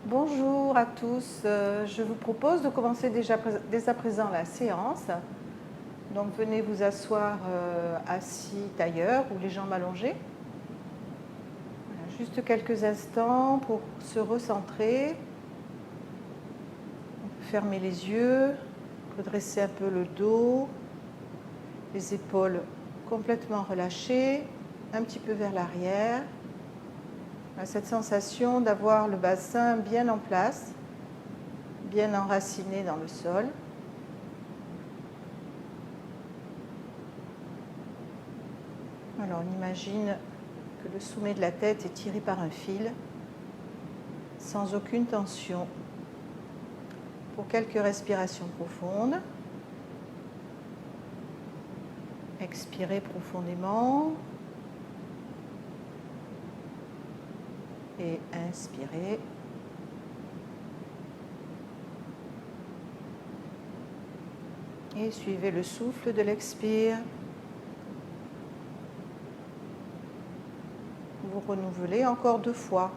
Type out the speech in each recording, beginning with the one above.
Bonjour à tous, je vous propose de commencer dès à présent la séance. Donc venez vous asseoir assis tailleur ou les jambes allongées. Voilà, juste quelques instants pour se recentrer. On peut fermer les yeux, redresser un peu le dos, les épaules complètement relâchées, un petit peu vers l'arrière. Cette sensation d'avoir le bassin bien en place, bien enraciné dans le sol. Alors on imagine que le sommet de la tête est tiré par un fil, sans aucune tension. Pour quelques respirations profondes, expirez profondément et inspirez. Et suivez le souffle de l'expire. Vous renouvelez encore 2 fois.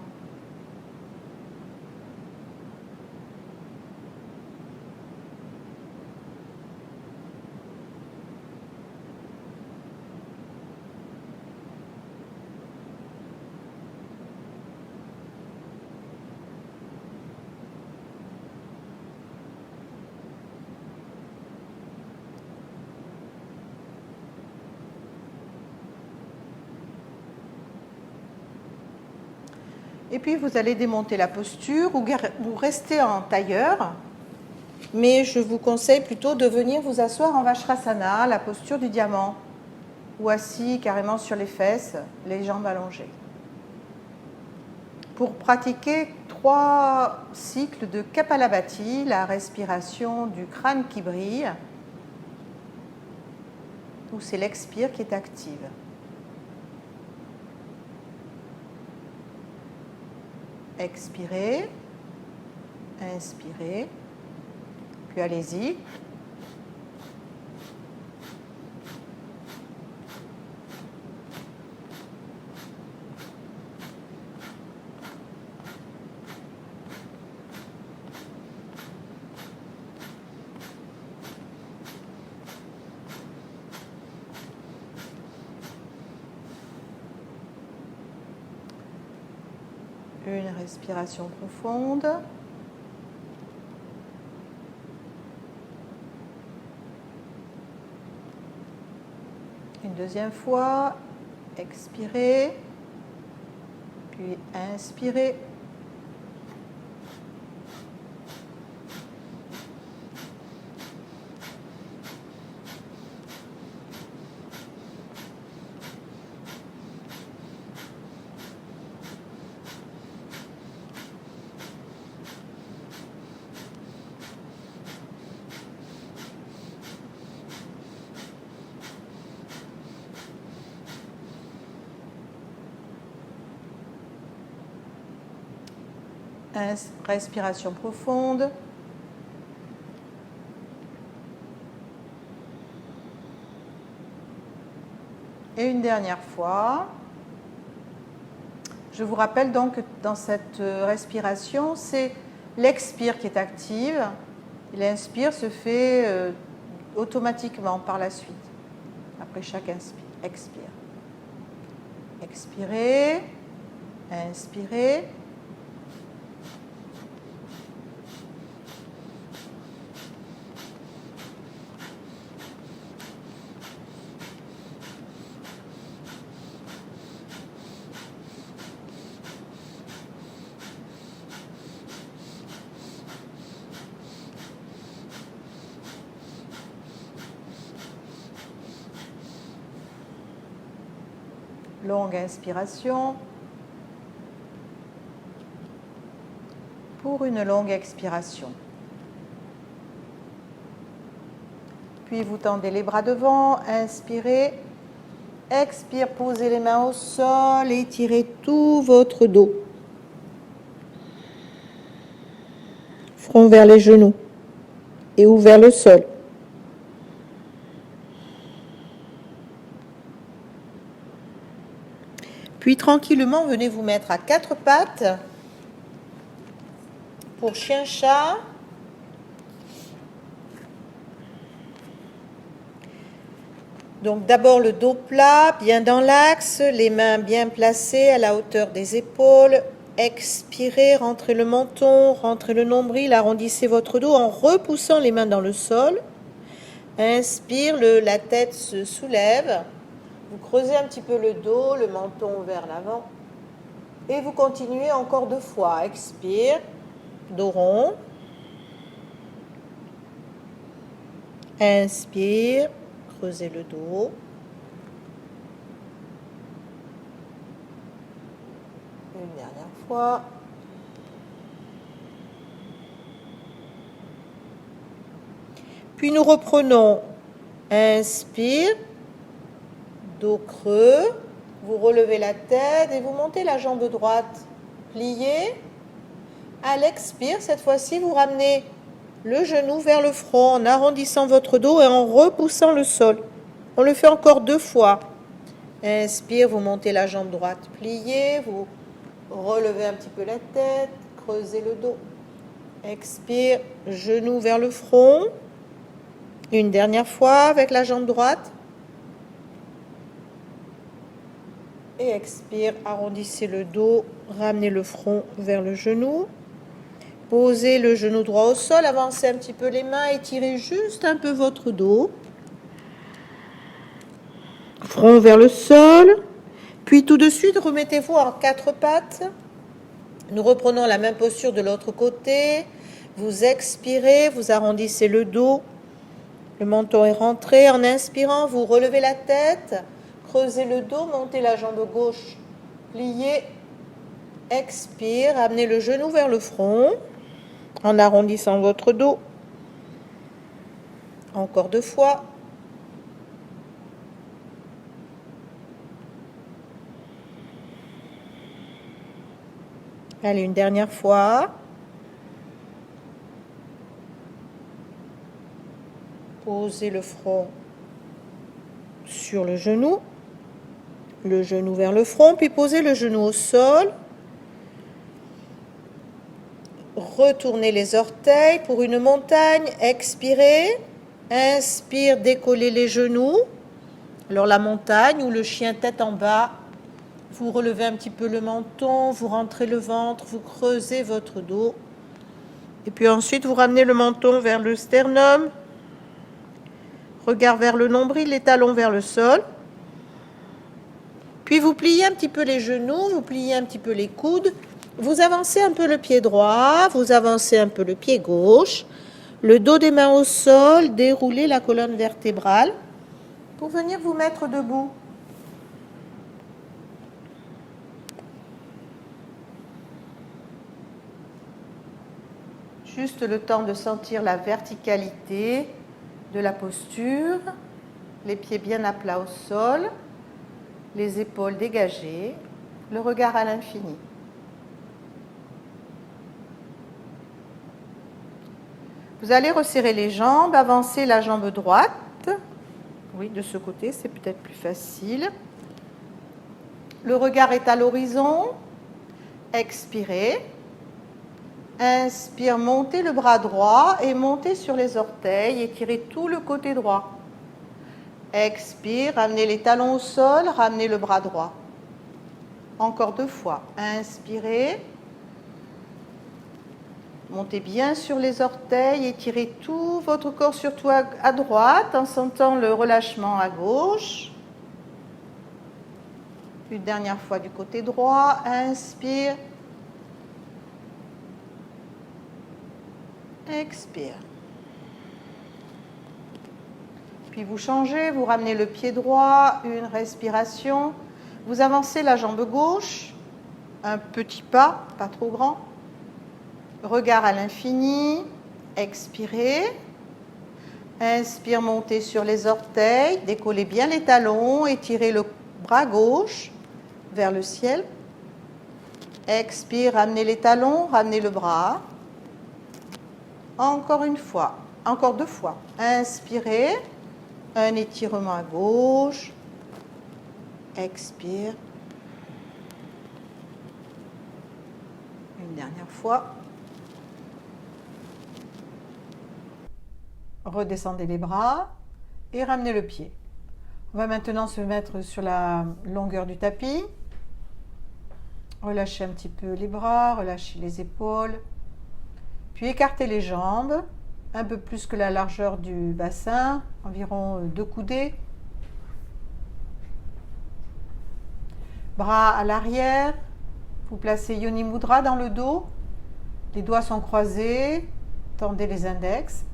Et puis vous allez démonter la posture ou vous restez en tailleur, mais je vous conseille plutôt de venir vous asseoir en Vajrasana, la posture du diamant, ou assis carrément sur les fesses, les jambes allongées. Pour pratiquer 3 cycles de Kapalabhati, la respiration du crâne qui brille, où c'est l'expire qui est active. Expirez, inspirez, puis allez-y. Une respiration profonde. Une deuxième fois. Expirez. Puis inspirez. Respiration profonde. Et une dernière fois. Je vous rappelle donc que dans cette respiration, c'est l'expire qui est active. Et l'inspire se fait automatiquement par la suite, après chaque expire. Expirez, inspirez. Longue inspiration pour une longue expiration. Puis vous tendez les bras devant, inspirez, expire, posez les mains au sol et étirez tout votre dos. Front vers les genoux et ouvert le sol. Puis tranquillement, venez vous mettre à 4 pattes. pour chien-chat. Donc d'abord le dos plat, bien dans l'axe, les mains bien placées à la hauteur des épaules. Expirez, rentrez le menton, rentrez le nombril, arrondissez votre dos en repoussant les mains dans le sol. Inspire, la tête se soulève. Vous creusez un petit peu le dos, le menton vers l'avant. Et vous continuez encore 2 fois. Expire, dos rond. Inspire, creusez le dos. Une dernière fois. Puis nous reprenons. Inspire, dos creux. Vous relevez la tête et vous montez la jambe droite. Pliez. À l'expire, cette fois-ci, vous ramenez le genou vers le front en arrondissant votre dos et en repoussant le sol. On le fait encore 2 fois. Inspire, vous montez la jambe droite. Pliez, vous relevez un petit peu la tête, creusez le dos. Expire, genou vers le front. Une dernière fois avec la jambe droite. Et expire, arrondissez le dos, ramenez le front vers le genou. Posez le genou droit au sol, avancez un petit peu les mains, étirez juste un peu votre dos. Front vers le sol. Puis tout de suite, remettez-vous en 4 pattes. Nous reprenons la même posture de l'autre côté. Vous expirez, vous arrondissez le dos. Le menton est rentré. En inspirant, vous relevez la tête. Creusez le dos, montez la jambe gauche. Pliez. Expire, amenez le genou vers le front. En arrondissant votre dos. Encore 2 fois. Allez, une dernière fois. Posez le front sur le genou vers le front, puis posez le genou au sol. Retournez les orteils pour une montagne. Expirez. Inspire, décollez les genoux. Alors la montagne ou le chien tête en bas. Vous relevez un petit peu le menton, vous rentrez le ventre, vous creusez votre dos. Et puis ensuite, vous ramenez le menton vers le sternum. Regard vers le nombril, les talons vers le sol. Puis vous pliez un petit peu les genoux, vous pliez un petit peu les coudes. Vous avancez un peu le pied droit, vous avancez un peu le pied gauche. Le dos des mains au sol, déroulez la colonne vertébrale pour venir vous mettre debout. Juste le temps de sentir la verticalité de la posture, les pieds bien à plat au sol, les épaules dégagées, le regard à l'infini. Vous allez resserrer les jambes, avancer la jambe droite. Oui, de ce côté, c'est peut-être plus facile. Le regard est à l'horizon. Expirez. Inspire, montez le bras droit et montez sur les orteils, étirez tout le côté droit. Expire, ramenez les talons au sol, ramenez le bras droit. Encore 2 fois. Inspirez. Montez bien sur les orteils, étirez tout votre corps, surtout à droite, en sentant le relâchement à gauche. Une dernière fois du côté droit. Inspire. Expire. Puis vous changez, vous ramenez le pied droit, une respiration. Vous avancez la jambe gauche, un petit pas, pas trop grand. Regard à l'infini, expirez. Inspire, montez sur les orteils, décollez bien les talons, étirez le bras gauche vers le ciel. Expire, ramenez les talons, ramenez le bras. Encore une fois, encore 2 fois. Inspirez, un étirement à gauche. Expire. Une dernière fois. redescendez les bras et ramenez le pied. On va maintenant se mettre sur la longueur du tapis. Relâchez un petit peu les bras, relâchez les épaules. Puis écartez les jambes, un peu plus que la largeur du bassin, environ 2 coudées. Bras à l'arrière, vous placez Yoni Mudra dans le dos. Les doigts sont croisés, tendez les index.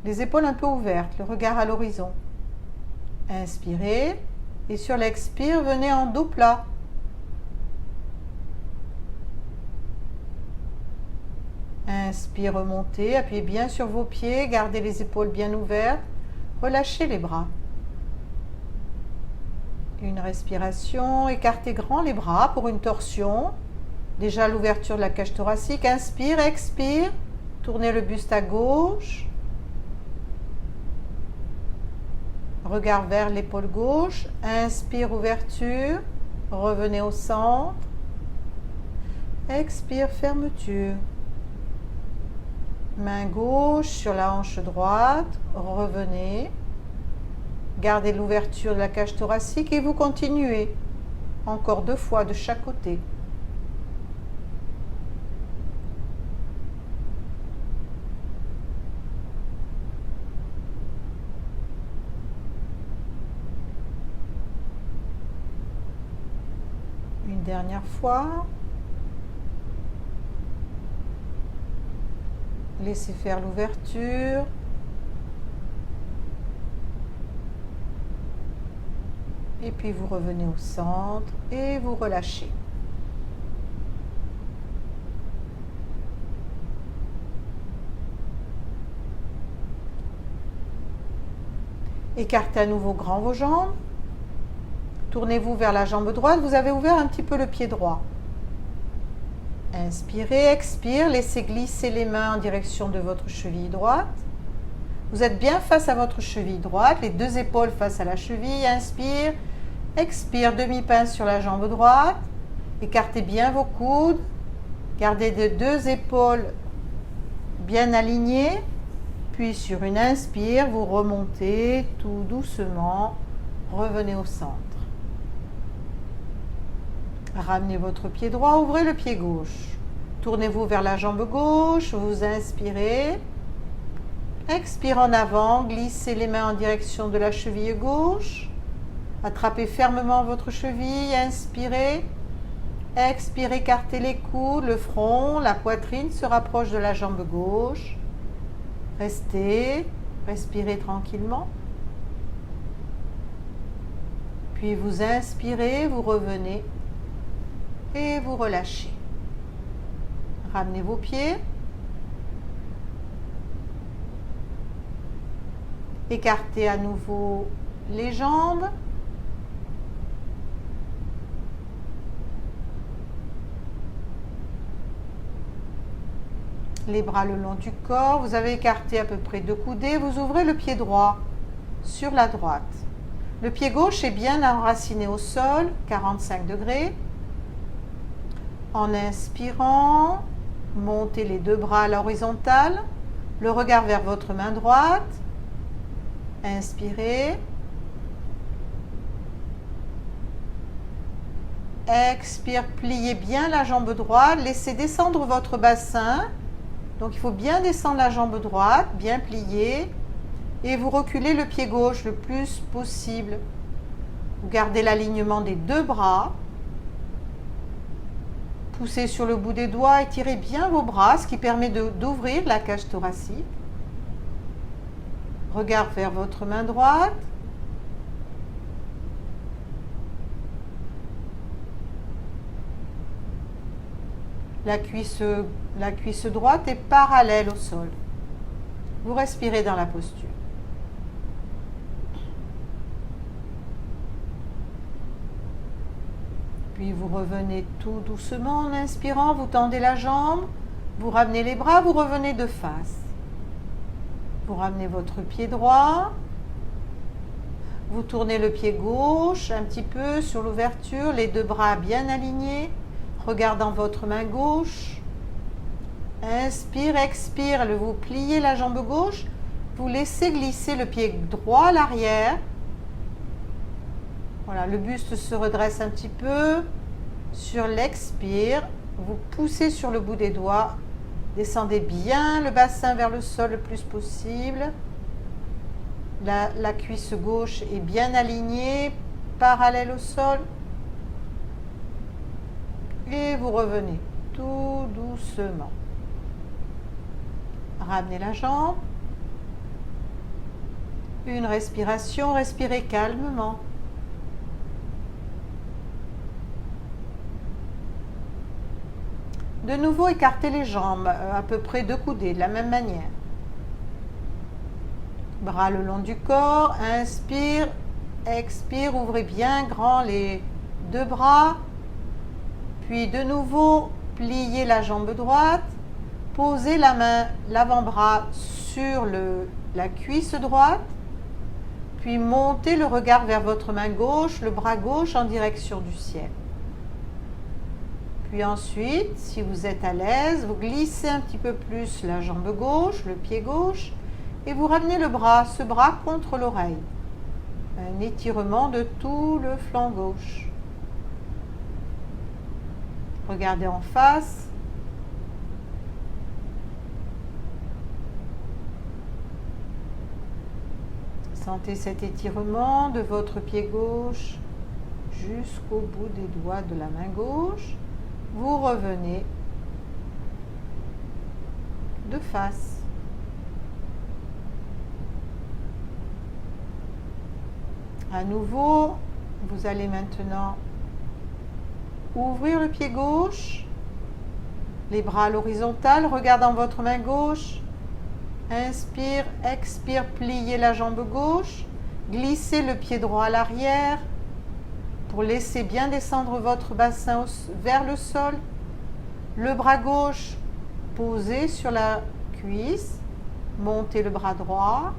Les épaules un peu ouvertes, le regard à l'horizon. Inspirez et sur l'expire, venez en dos plat. Inspire, remontez, appuyez bien sur vos pieds, gardez les épaules bien ouvertes, relâchez les bras. Une respiration, écartez grand les bras pour une torsion. Déjà l'ouverture de la cage thoracique. Inspire, expire, tournez le buste à gauche. Regard vers l'épaule gauche. Inspire, ouverture, revenez au centre. Expire, fermeture. Main gauche sur la hanche droite, revenez. Gardez l'ouverture de la cage thoracique et vous continuez. Encore 2 fois de chaque côté. Une dernière fois. Laissez faire l'ouverture. Et puis vous revenez au centre et vous relâchez. Écartez à nouveau grand vos jambes. Tournez-vous vers la jambe droite. Vous avez ouvert un petit peu le pied droit. Inspirez, expire, laissez glisser les mains en direction de votre cheville droite. Vous êtes bien face à votre cheville droite, les 2 épaules face à la cheville. Inspire, expire, demi-pince sur la jambe droite. Écartez bien vos coudes. Gardez les 2 épaules bien alignées. Puis sur une inspire, vous remontez tout doucement. Revenez au centre. Ramenez votre pied droit, ouvrez le pied gauche. Tournez-vous vers la jambe gauche, vous inspirez. Expire en avant, glissez les mains en direction de la cheville gauche. Attrapez fermement votre cheville, inspirez. Expirez, écartez les coudes, le front, la poitrine se rapproche de la jambe gauche. Restez, respirez tranquillement. Puis vous inspirez, vous revenez. Et vous relâchez. Ramenez vos pieds. Écartez à nouveau les jambes. Les bras le long du corps. Vous avez écarté à peu près 2 coudées. Vous ouvrez le pied droit sur la droite. Le pied gauche est bien enraciné au sol, 45 degrés. En inspirant, montez les 2 bras à l'horizontale, le regard vers votre main droite. Inspirez. Expire, pliez bien la jambe droite, laissez descendre votre bassin. Donc il faut bien descendre la jambe droite, bien plier. Et vous reculez le pied gauche le plus possible. Vous gardez l'alignement des 2 bras. Poussez sur le bout des doigts, étirez bien vos bras, ce qui permet d'ouvrir la cage thoracique. Regard vers votre main droite. La cuisse droite est parallèle au sol. Vous respirez dans la posture. Puis vous revenez tout doucement en inspirant, vous tendez la jambe, vous ramenez les bras, vous revenez de face. Vous ramenez votre pied droit, vous tournez le pied gauche un petit peu sur l'ouverture, les 2 bras bien alignés, regardant votre main gauche. Inspire, expire, vous pliez la jambe gauche, vous laissez glisser le pied droit à l'arrière. Voilà, le buste se redresse un petit peu. Sur l'expire, vous poussez sur le bout des doigts. Descendez bien le bassin vers le sol le plus possible. La cuisse gauche est bien alignée, parallèle au sol. Et vous revenez tout doucement. Ramenez la jambe. Une respiration, respirez calmement. De nouveau, écartez les jambes à peu près 2 coudées, de la même manière. Bras le long du corps, inspire, expire, ouvrez bien grand les 2 bras. Puis de nouveau, pliez la jambe droite, posez la main, l'avant-bras sur la cuisse droite, puis montez le regard vers votre main gauche, le bras gauche en direction du ciel. Puis ensuite, si vous êtes à l'aise, vous glissez un petit peu plus la jambe gauche, le pied gauche, et vous ramenez ce bras contre l'oreille. Un étirement de tout le flanc gauche. Regardez en face. Sentez cet étirement de votre pied gauche jusqu'au bout des doigts de la main gauche. Vous revenez de face. À nouveau, vous allez maintenant ouvrir le pied gauche, les bras à l'horizontale, regardant votre main gauche. Inspire, expire, pliez la jambe gauche, glissez le pied droit à l'arrière pour laisser bien descendre votre bassin vers le sol. Le bras gauche posé sur la cuisse, montez le bras droit,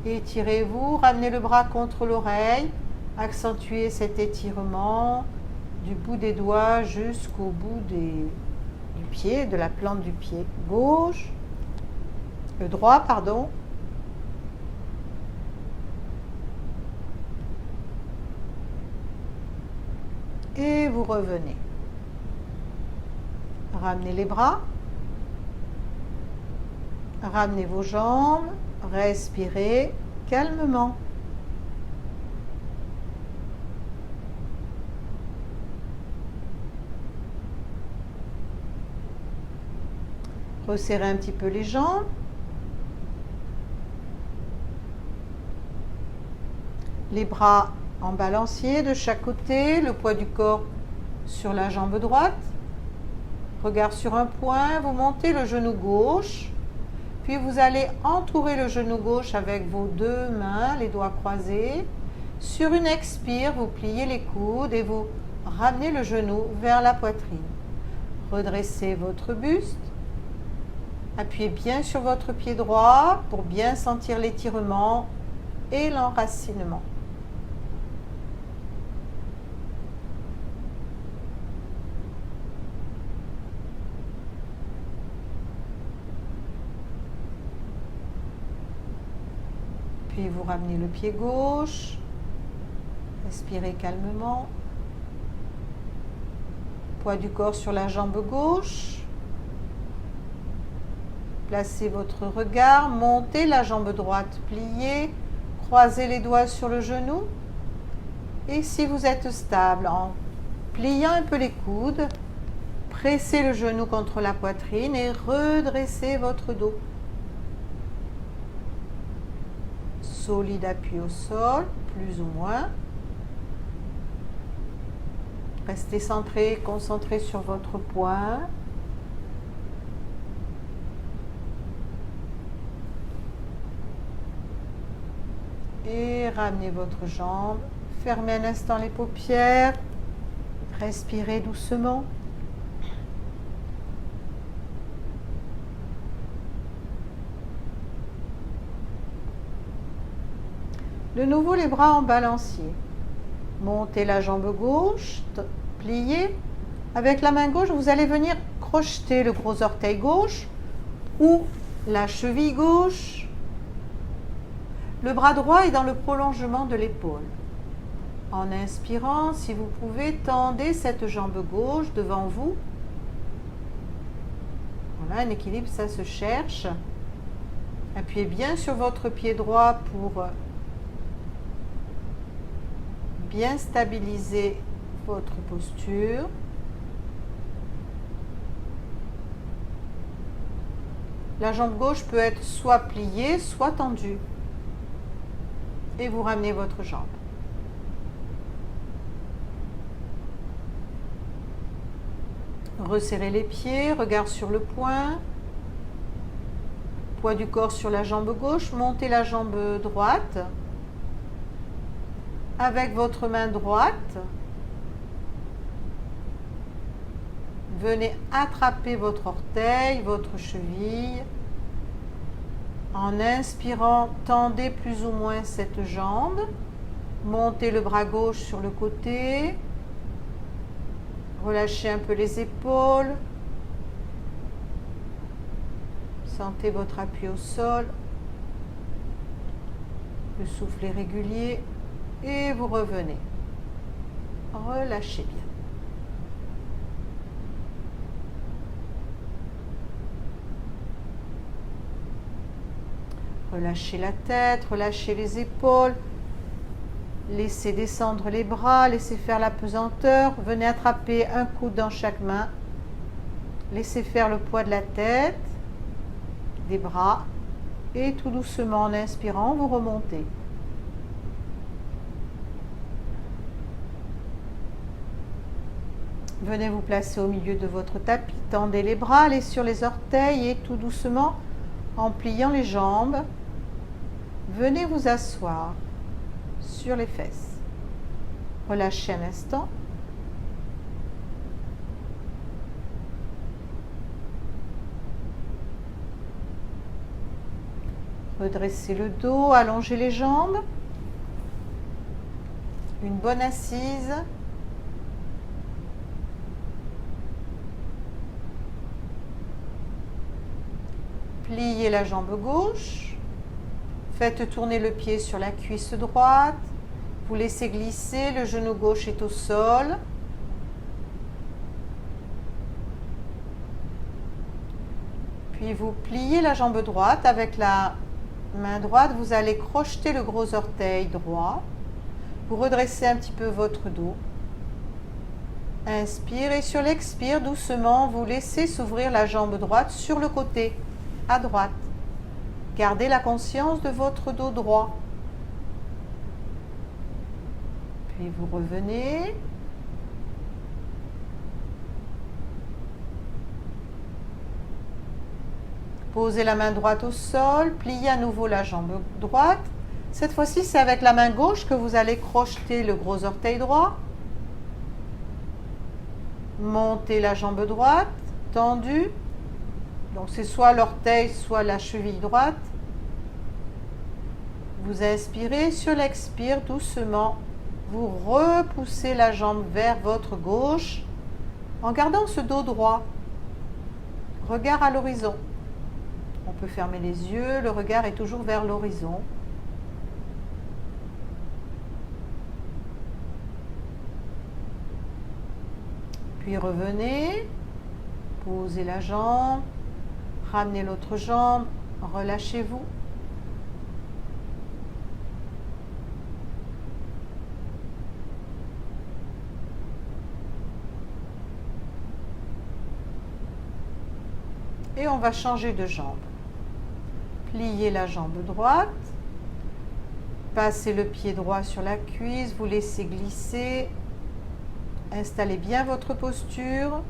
étirez-vous, ramenez le bras contre l'oreille, accentuez cet étirement du bout des doigts jusqu'au bout du pied, de la plante du pied gauche, droit, pardon. Et vous revenez. Ramenez les bras. Ramenez vos jambes. Respirez calmement. Resserrez un petit peu les jambes. Les bras en balancier de chaque côté, le poids du corps sur la jambe droite. Regard sur un point, vous montez le genou gauche. Puis vous allez entourer le genou gauche avec vos 2 mains, les doigts croisés. Sur une expire, vous pliez les coudes et vous ramenez le genou vers la poitrine. Redressez votre buste. Appuyez bien sur votre pied droit pour bien sentir l'étirement et l'enracinement. Puis vous ramenez le pied gauche, respirez calmement, poids du corps sur la jambe gauche, placez votre regard, montez la jambe droite pliée, croisez les doigts sur le genou et si vous êtes stable, en pliant un peu les coudes, pressez le genou contre la poitrine et redressez votre dos. Solide appui au sol, plus ou moins. Restez centré, concentré sur votre poing. Et ramenez votre jambe. Fermez un instant les paupières. Respirez doucement. De nouveau, les bras en balancier. Montez la jambe gauche, pliez. Avec la main gauche, vous allez venir crocheter le gros orteil gauche ou la cheville gauche. Le bras droit est dans le prolongement de l'épaule. En inspirant, si vous pouvez, tendez cette jambe gauche devant vous. Voilà, un équilibre, ça se cherche. Appuyez bien sur votre pied droit pour bien stabiliser votre posture. La jambe gauche peut être soit pliée, soit tendue. Et vous ramenez votre jambe. Resserrez les pieds, regard sur le poing. Poids du corps sur la jambe gauche. Montez la jambe droite. Avec votre main droite, venez attraper votre orteil, votre cheville. En inspirant, tendez plus ou moins cette jambe. Montez le bras gauche sur le côté. Relâchez un peu les épaules. Sentez votre appui au sol. Le souffle est régulier. Et vous revenez. Relâchez bien. Relâchez la tête, relâchez les épaules. Laissez descendre les bras, laissez faire la pesanteur. Venez attraper un coude dans chaque main. Laissez faire le poids de la tête, des bras. Et tout doucement, en inspirant, vous remontez. Venez vous placer au milieu de votre tapis. Tendez les bras, allez sur les orteils et tout doucement, en pliant les jambes, venez vous asseoir sur les fesses. Relâchez un instant. Redressez le dos, allongez les jambes. Une bonne assise. Pliez la jambe gauche. Faites tourner le pied sur la cuisse droite. Vous laissez glisser, le genou gauche est au sol. Puis vous pliez la jambe droite. Avec la main droite, vous allez crocheter le gros orteil droit. Vous redressez un petit peu votre dos. Inspire et sur l'expire, doucement, vous laissez s'ouvrir la jambe droite sur le côté, à droite. Gardez la conscience de votre dos droit. Puis vous revenez. Posez la main droite au sol, pliez à nouveau la jambe droite. Cette fois-ci, c'est avec la main gauche que vous allez crocheter le gros orteil droit. Montez la jambe droite, tendue. Donc c'est soit l'orteil, soit la cheville droite. Vous inspirez, sur l'expire, doucement, vous repoussez la jambe vers votre gauche en gardant ce dos droit. Regard à l'horizon. On peut fermer les yeux, le regard est toujours vers l'horizon. Puis revenez, posez la jambe. Ramenez l'autre jambe, relâchez-vous. Et on va changer de jambe. Pliez la jambe droite. Passez le pied droit sur la cuisse, vous laissez glisser. Installez bien votre posture.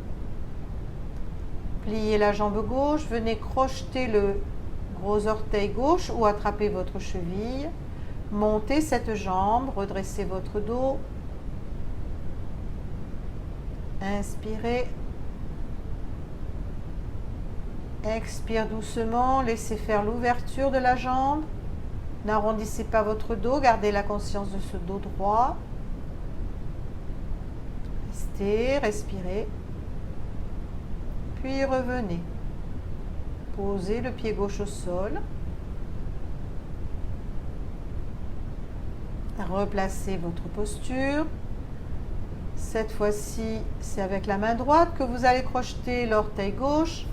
Pliez la jambe gauche, venez crocheter le gros orteil gauche ou attrapez votre cheville. Montez cette jambe, redressez votre dos. Inspirez. Expire doucement, laissez faire l'ouverture de la jambe. N'arrondissez pas votre dos, gardez la conscience de ce dos droit. Restez, respirez. Puis revenez. Posez le pied gauche au sol. Replacez votre posture. Cette fois-ci, c'est avec la main droite que vous allez crocheter l'orteil gauche.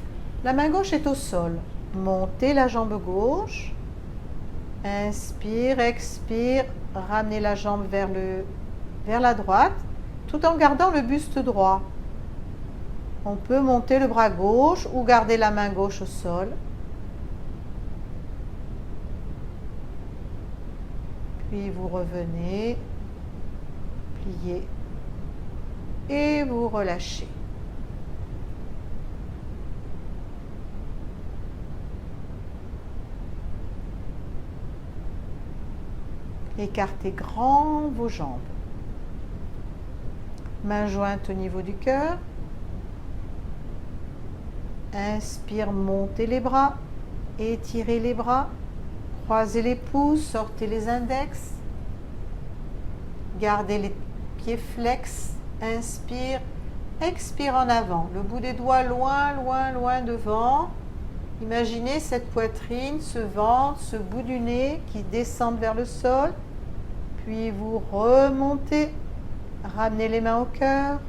La main gauche est au sol. Montez la jambe gauche. Inspire, expire. Ramenez la jambe vers la droite, tout en gardant le buste droit. On peut monter le bras gauche ou garder la main gauche au sol. Puis vous revenez, pliez et vous relâchez. Écartez grand vos jambes. Mains jointes au niveau du cœur. Inspire, montez les bras, étirez les bras, croisez les pouces, sortez les index. Gardez les pieds flex. Inspire, expire en avant. Le bout des doigts loin, loin, loin devant. Imaginez cette poitrine, ce ventre, ce bout du nez qui descendent vers le sol. Puis vous remontez. Ramenez les mains au cœur.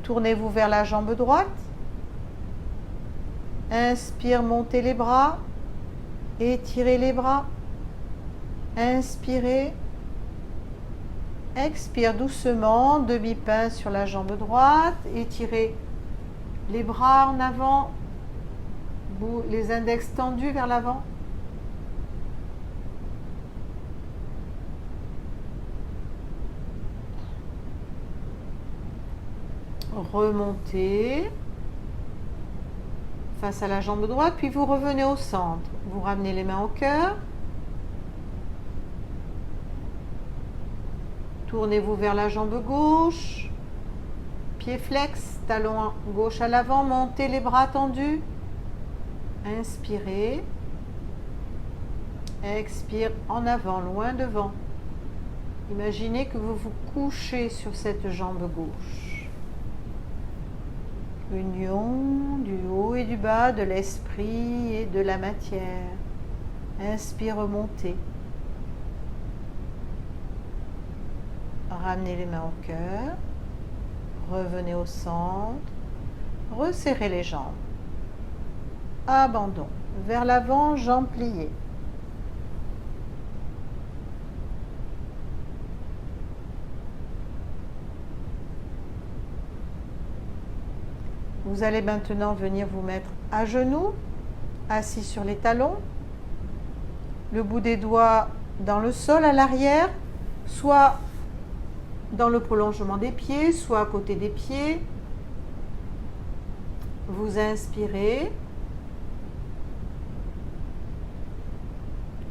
Tournez-vous vers la jambe droite. Inspire, montez les bras. Étirez les bras. Inspirez. Expire doucement, demi-pain sur la jambe droite. Étirez les bras en avant. Les index tendus vers l'avant. Remontez face à la jambe droite, puis vous revenez au centre. Vous ramenez les mains au cœur. Tournez-vous vers la jambe gauche. Pied flex, talon gauche à l'avant. Montez les bras tendus. Inspirez. Expire en avant, loin devant. Imaginez que vous vous couchez sur cette jambe gauche. Union du haut et du bas, de l'esprit et de la matière. Inspire, remontez. Ramenez les mains au cœur. Revenez au centre. Resserrez les jambes. Abandon. Vers l'avant, jambes pliées. Vous allez maintenant venir vous mettre à genoux, assis sur les talons, le bout des doigts dans le sol à l'arrière, soit dans le prolongement des pieds, soit à côté des pieds. Vous inspirez.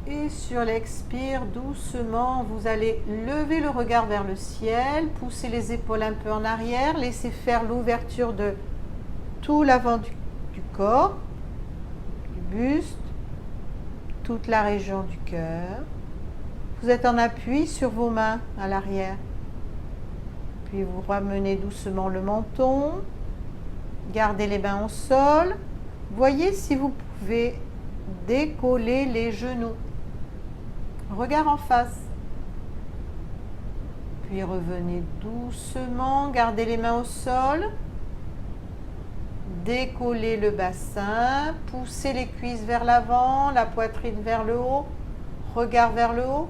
Et sur l'expire, doucement, vous allez lever le regard vers le ciel, pousser les épaules un peu en arrière, laisser faire l'ouverture de tout l'avant du corps, du buste, toute la région du cœur. Vous êtes en appui sur vos mains à l'arrière. Puis vous ramenez doucement le menton. Gardez les mains au sol. Voyez si vous pouvez décoller les genoux. Regard en face. Puis revenez doucement. Gardez les mains au sol. Décollez le bassin, poussez les cuisses vers l'avant, la poitrine vers le haut, regard vers le haut.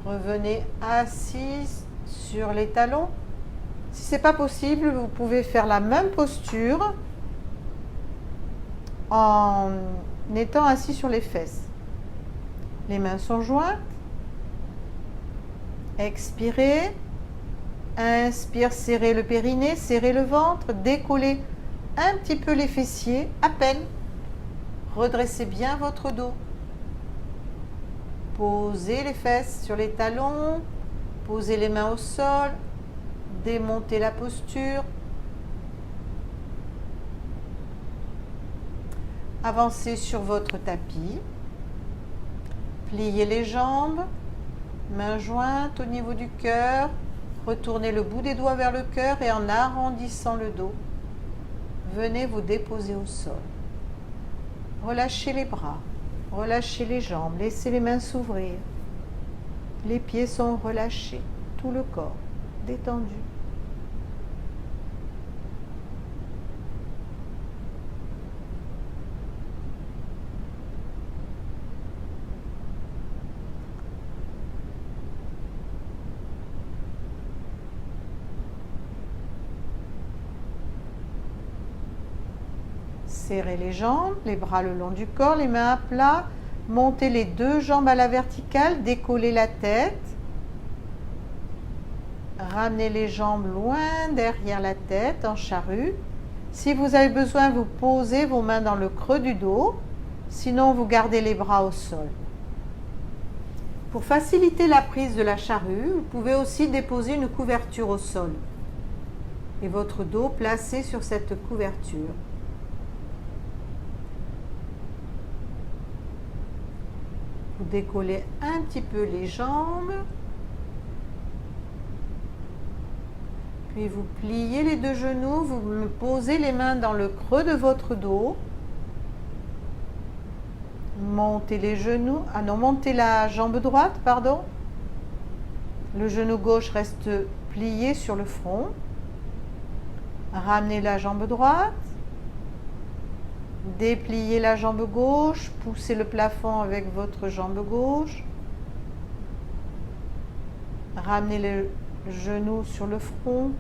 Revenez assis sur les talons. Si ce n'est pas possible, vous pouvez faire la même posture en étant assis sur les fesses. Les mains sont jointes. Expirez, inspire, serrez le périnée, serrez le ventre, décollez un petit peu les fessiers, à peine. Redressez bien votre dos. Posez les fesses sur les talons, posez les mains au sol, démontez la posture. Avancez sur votre tapis, pliez les jambes. Mains jointes au niveau du cœur. Retournez le bout des doigts vers le cœur et en arrondissant le dos, venez vous déposer au sol. Relâchez les bras, relâchez les jambes, laissez les mains s'ouvrir. Les pieds sont relâchés, tout le corps détendu. Serrez les jambes, les bras le long du corps, les mains à plat. Montez les deux jambes à la verticale, décollez la tête. Ramenez les jambes loin derrière la tête en charrue. Si vous avez besoin, vous posez vos mains dans le creux du dos. Sinon, vous gardez les bras au sol. Pour faciliter la prise de la charrue, vous pouvez aussi déposer une couverture au sol et votre dos placé sur cette couverture. Vous décollez un petit peu les jambes, puis vous pliez les deux genoux, vous posez les mains dans le creux de votre dos, montez les genoux, montez la jambe droite, pardon, le genou gauche reste plié sur le front, ramenez la jambe droite, dépliez la jambe gauche, poussez le plafond avec votre jambe gauche. Ramenez le genou sur le front.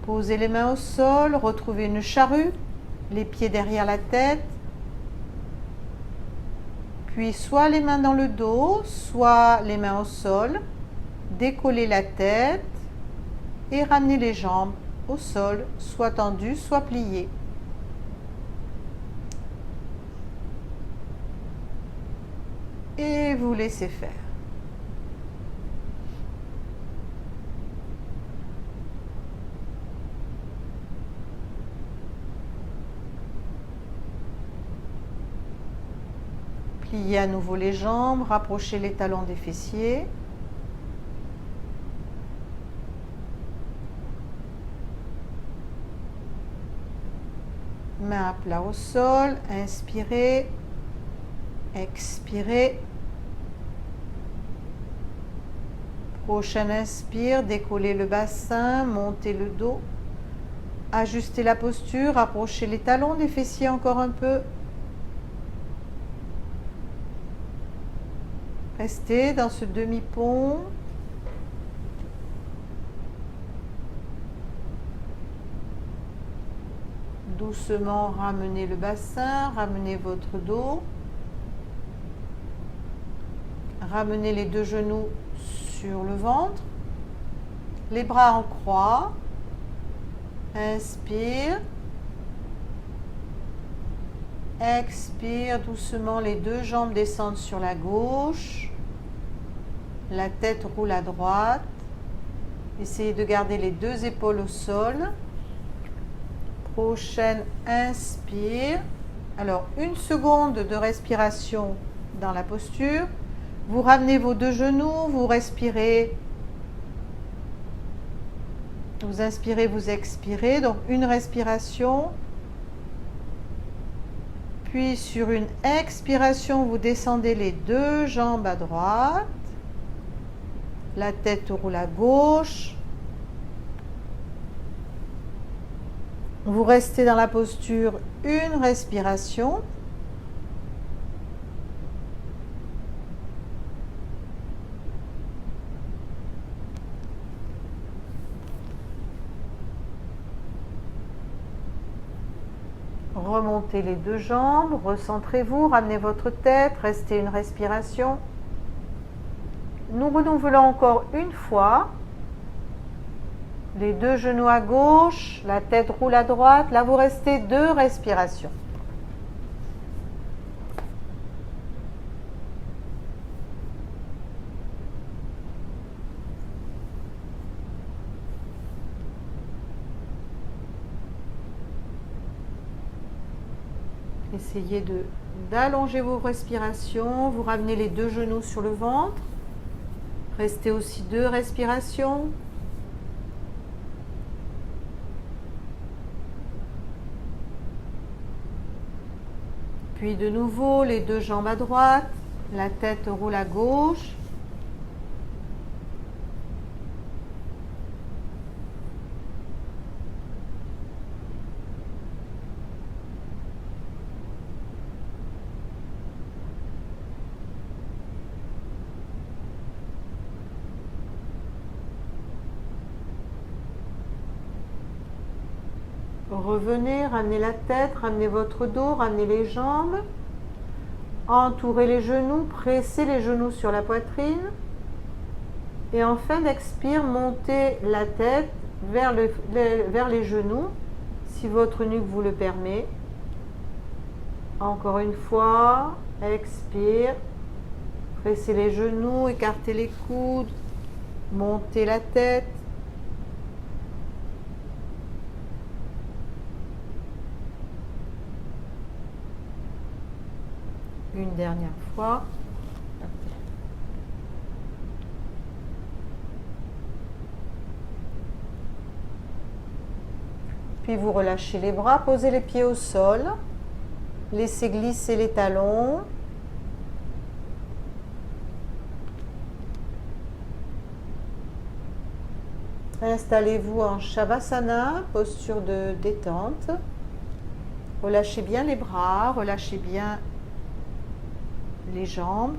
Posez les mains au sol, retrouvez une charrue, les pieds derrière la tête. Puis soit les mains dans le dos, soit les mains au sol. Décollez la tête et ramenez les jambes au sol, soit tendues, soit pliées. Et vous laissez faire. Pliez à nouveau les jambes, rapprochez les talons des fessiers. Main à plat au sol, inspirez. Expirez. Prochain inspire, décollez le bassin, montez le dos. Ajustez la posture, rapprochez les talons des fessiers encore un peu. Restez dans ce demi-pont. Doucement ramenez le bassin, ramenez votre dos. Ramenez les deux genoux sur le ventre, les bras en croix. Inspire. Expire doucement, les deux jambes descendent sur la gauche. La tête roule à droite. Essayez de garder les deux épaules au sol. Prochaine inspire. Alors, 1 seconde de respiration dans la posture. Vous ramenez vos deux genoux, vous respirez. Vous inspirez, vous expirez. Donc, une respiration. Puis, sur une expiration, vous descendez les deux jambes à droite. La tête roule à gauche. Vous restez dans la posture, une respiration. Remontez les deux jambes, recentrez-vous, ramenez votre tête, restez une respiration. Nous renouvelons encore une fois. Les deux genoux à gauche, la tête roule à droite. Là, vous restez 2 respirations. Essayez d'allonger vos respirations. Vous ramenez les deux genoux sur le ventre. Restez aussi 2 respirations. Puis de nouveau, les 2 jambes à droite, la tête roule à gauche. Revenez, ramenez la tête, ramenez votre dos, ramenez les jambes. Entourez les genoux, pressez les genoux sur la poitrine. Et en fin d'expire, montez la tête vers les genoux, si votre nuque vous le permet. Encore une fois, expire. Pressez les genoux, écartez les coudes, montez la tête. Une dernière fois. Puis vous relâchez les bras, posez les pieds au sol. Laissez glisser les talons. Installez-vous en Shavasana, posture de détente. Relâchez bien les bras, relâchez bien les jambes.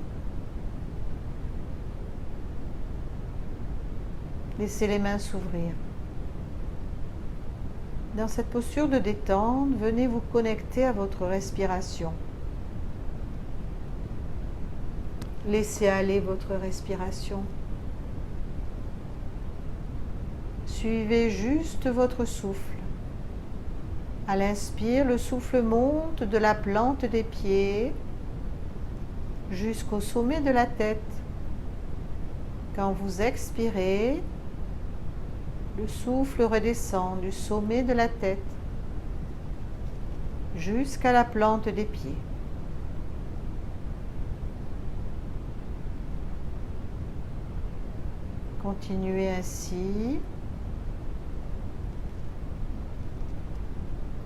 Laissez les mains s'ouvrir. Dans cette posture de détente, venez vous connecter à votre respiration. Laissez aller votre respiration. Suivez juste votre souffle. À l'inspire, le souffle monte de la plante des pieds jusqu'au sommet de la tête. Quand vous expirez, le souffle redescend du sommet de la tête jusqu'à la plante des pieds. Continuez ainsi,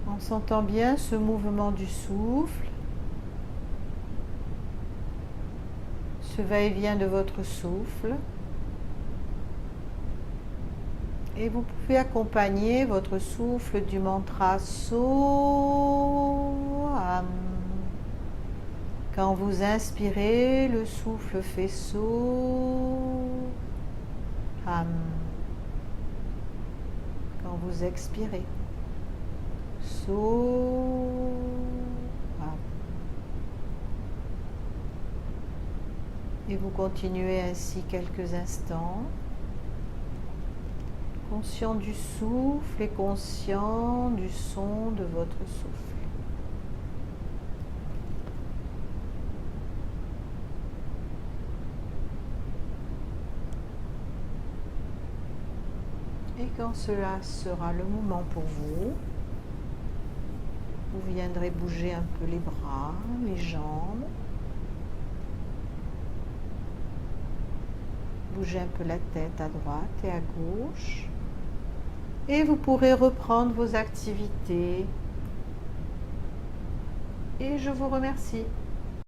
en sentant bien ce mouvement du souffle, ce va-et-vient de votre souffle. Et vous pouvez accompagner votre souffle du mantra Soham. Quand vous inspirez, le souffle fait Soham. Quand vous expirez, Soham. Et vous continuez ainsi quelques instants, conscient du souffle et conscient du son de votre souffle. Et quand cela sera le moment pour vous, vous viendrez bouger un peu les bras, les jambes. Bougez un peu la tête à droite et à gauche. Et vous pourrez reprendre vos activités. Et je vous remercie.